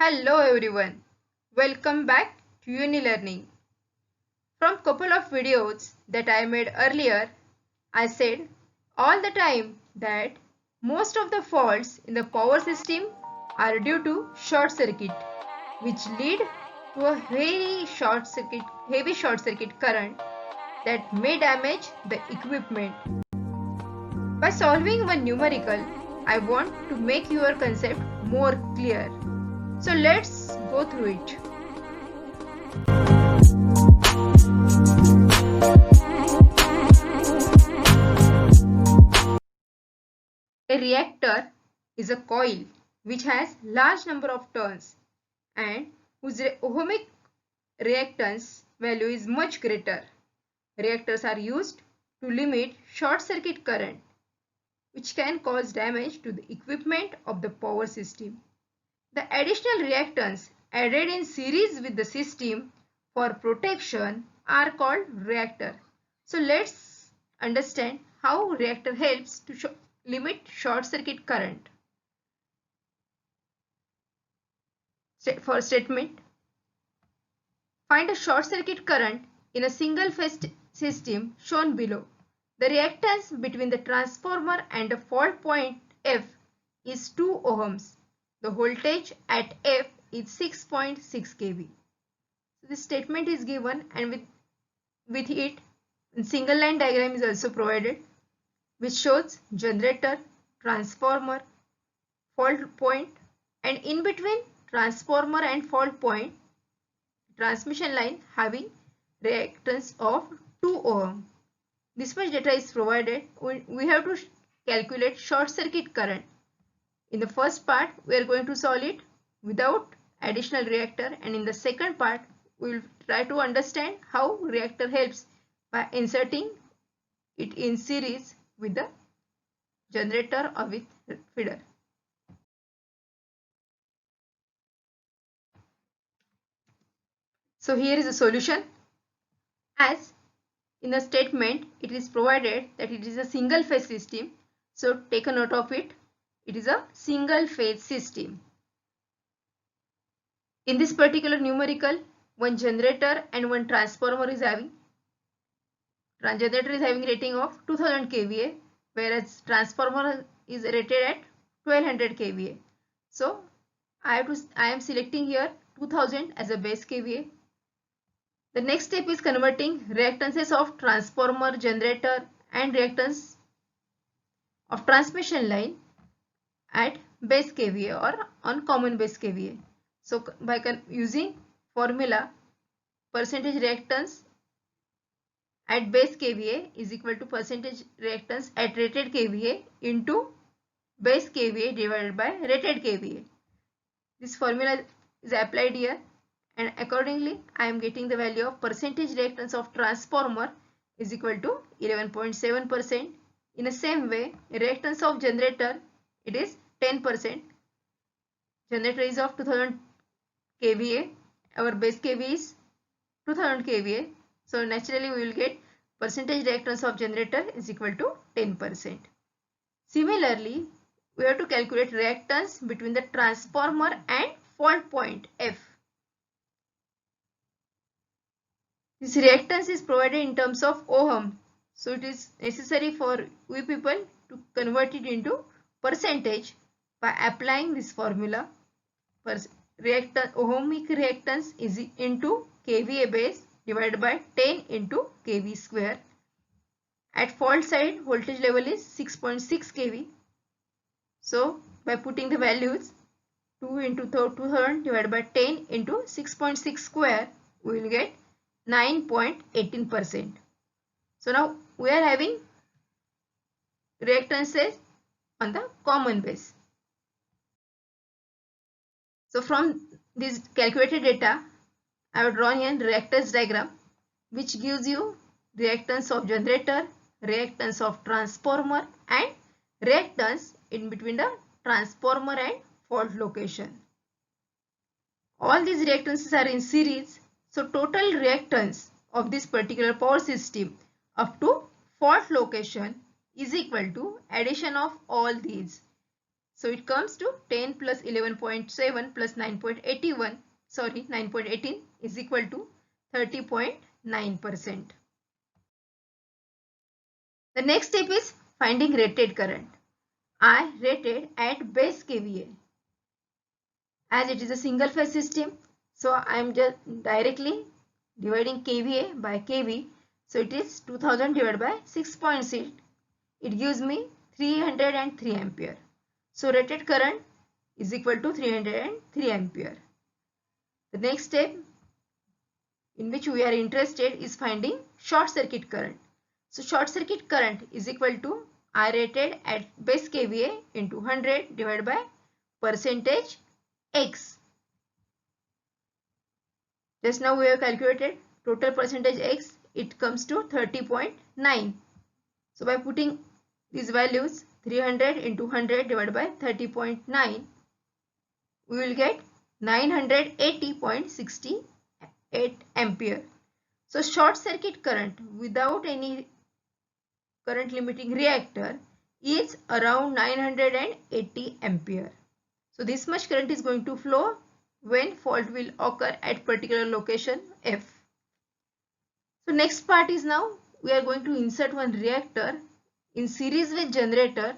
Hello everyone, welcome back to UniLearning. From couple of videos that I made earlier, I said all the time that most of the faults in the power system are due to short circuit, which lead to a heavy short circuit current that may damage the equipment. By solving one numerical, I want to make your concept more clear. So let's go through it. A reactor is a coil which has large number of turns and whose ohmic reactance value is much greater. Reactors are used to limit short circuit current which can cause damage to the equipment of the power system. The additional reactants added in series with the system for protection are called reactor. So let's understand how reactor helps to limit short circuit current. For statement, find a short circuit current in a single phase system shown below. The reactance between the transformer and the fault point F is 2 ohms. The voltage at F is 6.6 kV. So this statement is given, and with it a single line diagram is also provided which shows generator, transformer, fault point, and in between transformer and fault point transmission line having reactance of 2 ohm. This much data is provided. We have to calculate short circuit current. In the first part we are going to solve it without additional reactor, and in the second part we will try to understand how reactor helps by inserting it in series with the generator or with feeder. So here is a solution. As in the statement it is provided that it is a single phase system. So take a note of it. It is a single phase system. In this particular numerical, one generator and one transformer is having. Generator is having rating of 2000 kVA, whereas transformer is rated at 1200 kVA. So I am selecting here 2000 as a base kVA. The next step is converting reactances of transformer, generator and reactance of transmission line at base kVA or on common base kVA. So by using formula, percentage reactance at base kVA is equal to percentage reactance at rated kVA into base kVA divided by rated kVA. This formula is applied here, and accordingly I am getting the value of percentage reactance of transformer is equal to 11.7%. In the same way, reactance of generator, it is 10%. Generator is of 2000 kVA, our base kVA is 2000 kVA. So naturally we will get percentage reactance of generator is equal to 10%. Similarly, we have to calculate reactance between the transformer and fault point F. This reactance is provided in terms of ohm. So it is necessary for we people to convert it into percentage by applying this formula. Ohmic reactance is into kVA base divided by 10 into kV square. At fault side, voltage level is 6.6 kV. So by putting the values 2 into 2000 divided by 10 into 6.6 square, we will get 9.18%. So now we are having reactances on the common base. So from this calculated data, I have drawn here reactance diagram which gives you reactance of generator, reactance of transformer and reactance in between the transformer and fault location. All these reactances are in series, so total reactance of this particular power system up to fault location is equal to addition of all these So it comes to 10 plus 11.7 plus 9.81, sorry 9.18 is equal to 30.9%. The next step is finding rated current. I rated at base kVA. As it is a single phase system, so I am just directly dividing kVA by kV. So it is 2000 divided by 6.6. It gives me 303 ampere. So rated current is equal to 303 ampere. The next step in which we are interested is finding short circuit current. So short circuit current is equal to I rated at base kVA into 100 divided by percentage X. Just now we have calculated total percentage X, it comes to 30.9. So by putting these values 300 into 100 divided by 30.9, we will get 980.68 ampere. So short circuit current without any current limiting reactor is around 980 ampere. So this much current is going to flow when fault will occur at particular location F. So next part is now we are going to insert one reactor in series with generator,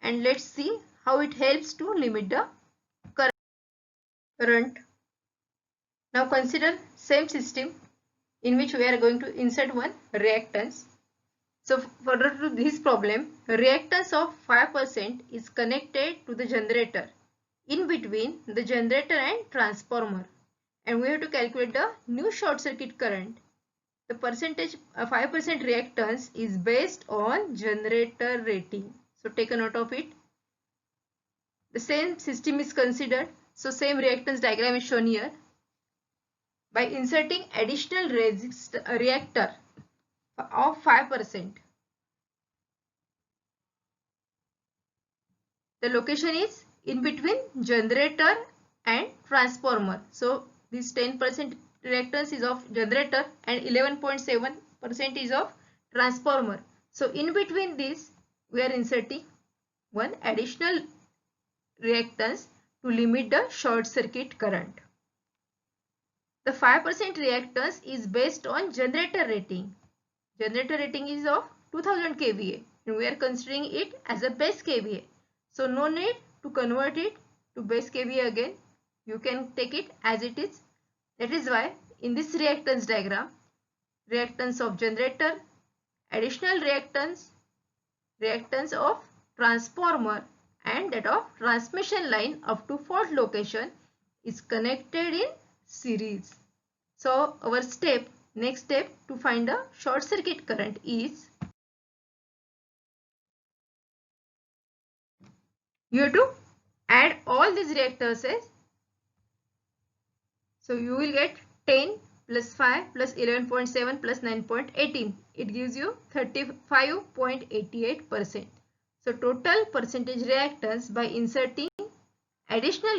and let's see how it helps to limit the current. Now consider same system in which we are going to insert one reactance. So further to this problem, reactance of 5% is connected to the generator in between the generator and transformer, and we have to calculate the new short circuit current. The percentage 5% reactance is based on generator rating. So take a note of it. The same system is considered. So same reactance diagram is shown here. By inserting additional reactor of 5%. The location is in between generator and transformer. So this 10% reactance is of generator and 11.7% is of transformer. So in between this we are inserting one additional reactance to limit the short circuit current. The 5% reactance is based on generator rating. Generator rating is of 2000 kVA and we are considering it as a base kVA. So no need to convert it to base kVA again. You can take it as it is. That is why in this reactance diagram, reactance of generator, additional reactance, reactance of transformer and that of transmission line up to fault location is connected in series. So our next step to find the short circuit current is you have to add all these reactors. So you will get 10 plus 5 plus 11.7 plus 9.18. It gives you 35.88%. So total percentage reactance by inserting additional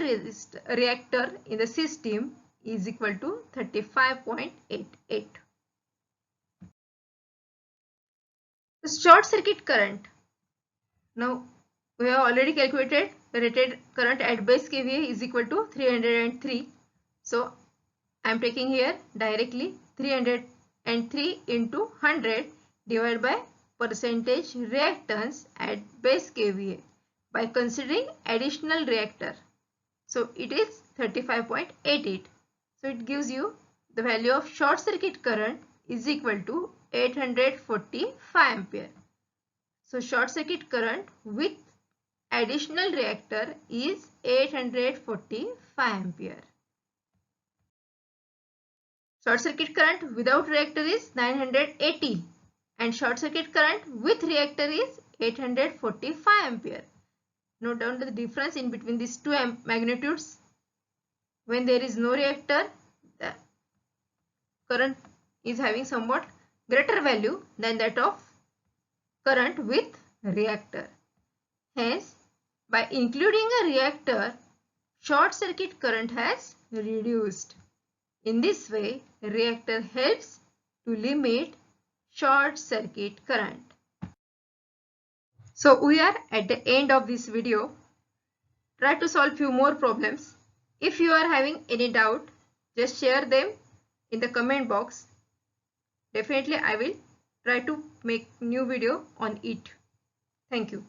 reactor in the system is equal to 35.88. The short circuit current. Now we have already calculated the rated current at base kVA is equal to 303. So I am taking here directly 303 into 100 divided by percentage reactance at base kVA by considering additional reactor. So it is 35.88. So it gives you the value of short circuit current is equal to 845 ampere. So short circuit current with additional reactor is 845 ampere. Short circuit current without reactor is 980 and short circuit current with reactor is 845 ampere. Note down the difference in between these two magnitudes. When there is no reactor, the current is having somewhat greater value than that of current with reactor. Hence, by including a reactor, short circuit current has reduced. In this way, reactor helps to limit short circuit current. So we are at the end of this video. try to solve few more problems. If you are having any doubt, just share them in the comment box. Definitely I will try to make new video on it. Thank you.